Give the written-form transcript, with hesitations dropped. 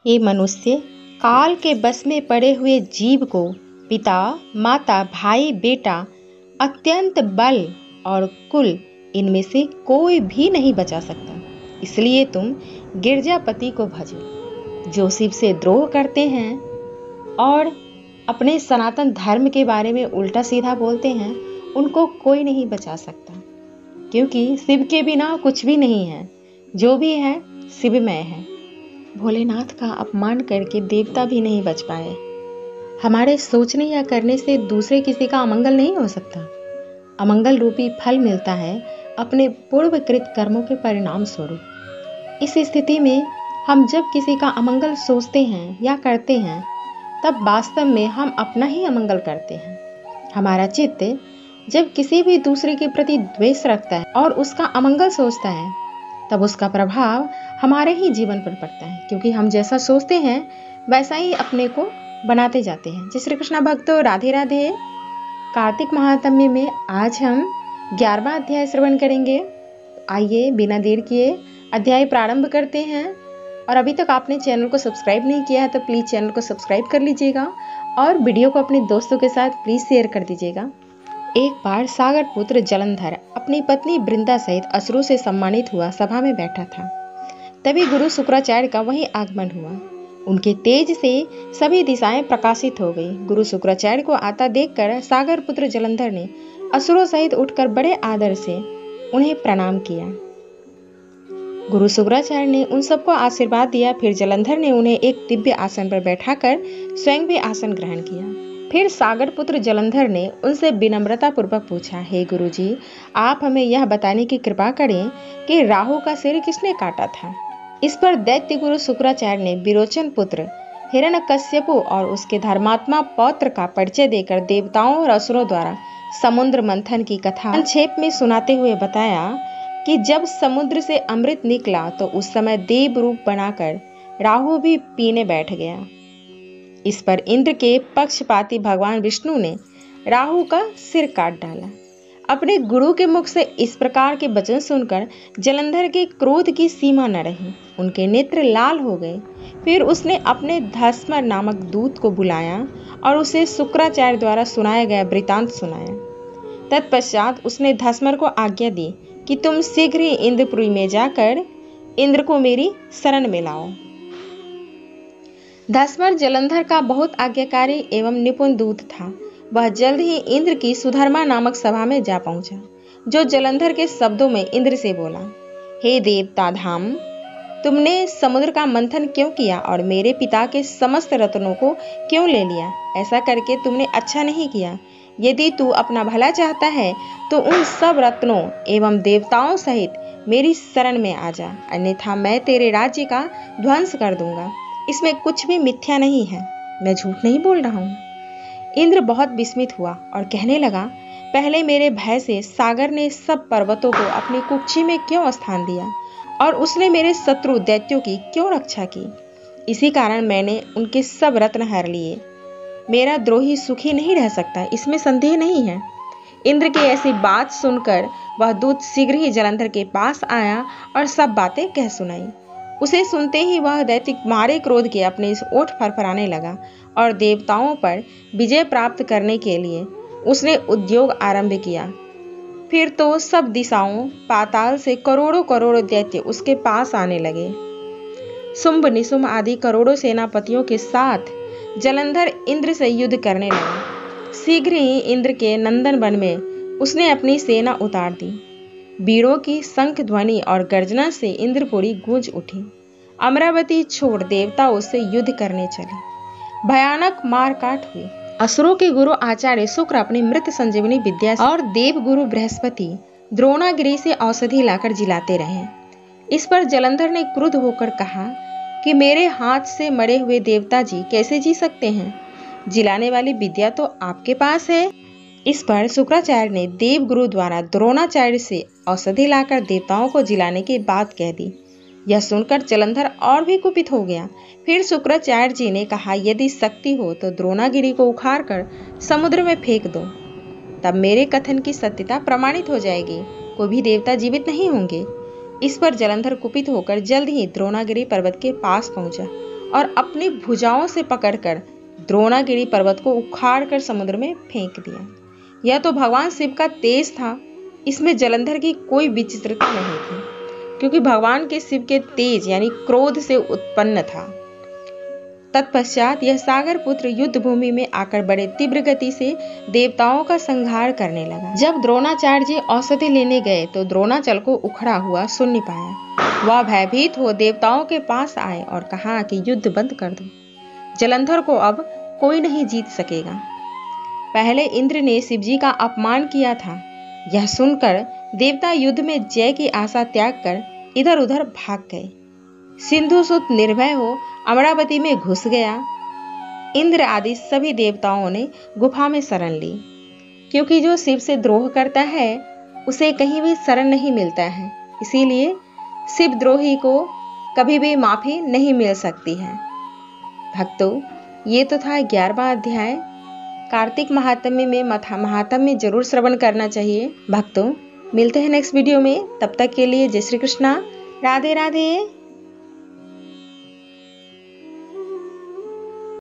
ये मनुष्य काल के बस में पड़े हुए जीव को पिता माता भाई बेटा अत्यंत बल और कुल इनमें से कोई भी नहीं बचा सकता। इसलिए तुम गिरजापति को भजो जो शिव से द्रोह करते हैं और अपने सनातन धर्म के बारे में उल्टा सीधा बोलते हैं। उनको कोई नहीं बचा सकता, क्योंकि शिव के बिना कुछ भी नहीं है। जो भी है शिवमय है। भोलेनाथ का अपमान करके देवता भी नहीं बच पाए। हमारे सोचने या करने से दूसरे किसी का अमंगल नहीं हो सकता। अमंगल रूपी फल मिलता है अपने पूर्वकृत कर्मों के परिणाम स्वरूप। इस स्थिति में हम जब किसी का अमंगल सोचते हैं या करते हैं, तब वास्तव में हम अपना ही अमंगल करते हैं। हमारा चित्त जब किसी भी दूसरे के प्रति द्वेष रखता है और उसका अमंगल सोचता है, तब उसका प्रभाव हमारे ही जीवन पर पड़ता है, क्योंकि हम जैसा सोचते हैं वैसा ही अपने को बनाते जाते हैं। जय श्री कृष्णा भक्तों, राधे राधे। कार्तिक महात्म्य में आज हम 11वां अध्याय श्रवण करेंगे। आइए बिना देर किए अध्याय प्रारंभ करते हैं। और अभी तक आपने चैनल को सब्सक्राइब नहीं किया है तो प्लीज़ चैनल को सब्सक्राइब कर लीजिएगा और वीडियो को अपने दोस्तों के साथ प्लीज़ शेयर कर दीजिएगा। एक बार सागर पुत्र जलंधर अपनी पत्नी वृंदा सहित असुरों से सम्मानित हुआ सभा में बैठा था। तभी गुरु शुक्राचार्य का वहीं आगमन हुआ। उनके तेज से सभी दिशाएं प्रकाशित हो गई। गुरु शुक्राचार्य को आता देखकर सागर पुत्र जलंधर ने असुरों सहित उठकर बड़े आदर से उन्हें प्रणाम किया। गुरु शुक्राचार्य ने उन सबको आशीर्वाद दिया। फिर जलंधर ने उन्हें एक दिव्य आसन पर बैठाकर स्वयं भी आसन ग्रहण किया। फिर सागर पुत्र जलंधर ने उनसे विनम्रता पूर्वक पूछा, हे गुरुजी, आप हमें यह बताने की कृपा करें कि राहु का सिर किसने काटा था। इस पर दैत्य गुरु शुक्राचार्य ने विरोचन पुत्र हिरण्यकश्यपु और उसके धर्मात्मा पौत्र का परिचय देकर देवताओं और असुरों द्वारा समुद्र मंथन की कथा संक्षेप में सुनाते हुए बताया कि जब समुद्र से अमृत निकला तो उस समय देव रूप बनाकर राहु भी पीने बैठ गया। इस पर इंद्र के पक्षपाती भगवान विष्णु ने राहु का सिर काट डाला। अपने गुरु के मुख से इस प्रकार के वचन सुनकर जलंधर के क्रोध की सीमा न रही। उनके नेत्र लाल हो गए। फिर उसने अपने धस्मर नामक दूत को बुलाया और उसे शुक्राचार्य द्वारा सुनाया गया वृतांत सुनाया। तत्पश्चात उसने धस्मर को आज्ञा दी कि तुम शीघ्र ही इंद्रपुरी में जाकर इंद्र को मेरी शरण में लाओ। धस्मर जलंधर का बहुत आज्ञाकारी एवं निपुण दूत था। वह जल्द ही इंद्र की सुधर्मा नामक सभा में जा पहुंचा, जो जलंधर के शब्दों में इंद्र से बोला, हे देवता धाम, तुमने समुद्र का मंथन क्यों किया और मेरे पिता के समस्त रत्नों को क्यों ले लिया। ऐसा करके तुमने अच्छा नहीं किया। यदि तू अपना भला चाहता है तो उन सब रत्नों एवं देवताओं सहित मेरी शरण में आ जा, अन्यथा मैं तेरे राज्य का ध्वंस कर दूंगा। इसमें कुछ भी मिथ्या नहीं है, मैं झूठ नहीं बोल रहा हूँ। इंद्र बहुत विस्मित हुआ और कहने लगा, पहले मेरे भय से सागर ने सब पर्वतों को अपनी कुक्षी में क्यों स्थान दिया और उसने मेरे शत्रु दैत्यों की क्यों रक्षा की। इसी कारण मैंने उनके सब रत्न हर लिए। मेरा द्रोही सुखी नहीं रह सकता, इसमें संदेह नहीं है। इंद्र की ऐसी बात सुनकर वह दूत शीघ्र ही जलंधर के पास आया और सब बातें कह सुनाई। उसे सुनते ही वह दैत्य मारे क्रोध के अपने ओठ फरफराने लगा और देवताओं पर विजय प्राप्त करने के लिए उसने उद्योग आरंभ किया। फिर तो सब दिशाओं पाताल से करोड़ों करोड़ों दैत्य उसके पास आने लगे। शुंभ निशुंभ आदि करोड़ों सेनापतियों के साथ जलंधर इंद्र से युद्ध करने लगा। शीघ्र ही इंद्र के नंदन वन में उसने अपनी सेना उतार दी। वीरों की शंख ध्वनि और गर्जना से इंद्रपुरी गूंज उठी। अमरावती छोड़ देवता उससे युद्ध करने चले। भयानक मारकाट हुई। असुरों के गुरु आचार्य शुक्र अपनी मृत संजीवनी विद्या और देव गुरु बृहस्पति द्रोणागिरी से औषधि लाकर जिलाते रहे। इस पर जलंधर ने क्रुद्ध होकर कहा कि मेरे हाथ से मरे हुए देवता जी कैसे जी सकते हैं। जिलाने वाली विद्या तो आपके पास है। इस पर शुक्राचार्य ने देव गुरु द्वारा द्रोणाचार्य से औषधि लाकर देवताओं को जिलाने की बात कह दी। यह सुनकर जलंधर और भी कुपित हो गया। फिर शुक्राचार्य जी ने कहा, यदि शक्ति हो तो द्रोणागिरी को उखाड़कर समुद्र में फेंक दो, तब मेरे कथन की सत्यता प्रमाणित हो जाएगी। कोई भी देवता जीवित नहीं होंगे। इस पर जलंधर कुपित होकर जल्द ही द्रोणागिरी पर्वत के पास पहुंचा और अपनी भुजाओं से पकड़कर द्रोणागिरी पर्वत को उखाड़कर समुद्र में फेंक दिया। यह तो भगवान शिव का तेज था, इसमें जलंधर की कोई विचित्रता नहीं थी, क्योंकि भगवान के शिव के तेज यानी क्रोध से उत्पन्न था। तत्पश्चात यह सागर पुत्र युद्ध भूमि में आकर बड़े तीव्र गति से देवताओं का संहार करने लगा। जब द्रोणाचार्य जी औषधि लेने गए तो द्रोणाचल को उखड़ा हुआ सुन पाया। वह भयभीत हो देवताओं के पास आए और कहा कि युद्ध बंद कर दो, जलंधर को अब कोई नहीं जीत सकेगा। पहले इंद्र ने शिवजी का अपमान किया था। यह सुनकर देवता युद्ध में जय की आशा त्याग कर इधर उधर भाग गए। सिंधुसुत निर्भय हो अमरावती में घुस गया। इंद्र आदि सभी देवताओं ने गुफा में शरण ली, क्योंकि जो शिव से द्रोह करता है उसे कहीं भी शरण नहीं मिलता है। इसीलिए शिवद्रोही को कभी भी माफी नहीं मिल सकती है। भक्तों, ये तो था 11वां अध्याय। कार्तिक महात्म्य में महात्म्य जरूर श्रवण करना चाहिए। भक्तों, मिलते हैं नेक्स्ट वीडियो में। तब तक के लिए जय श्री कृष्णा, राधे राधे।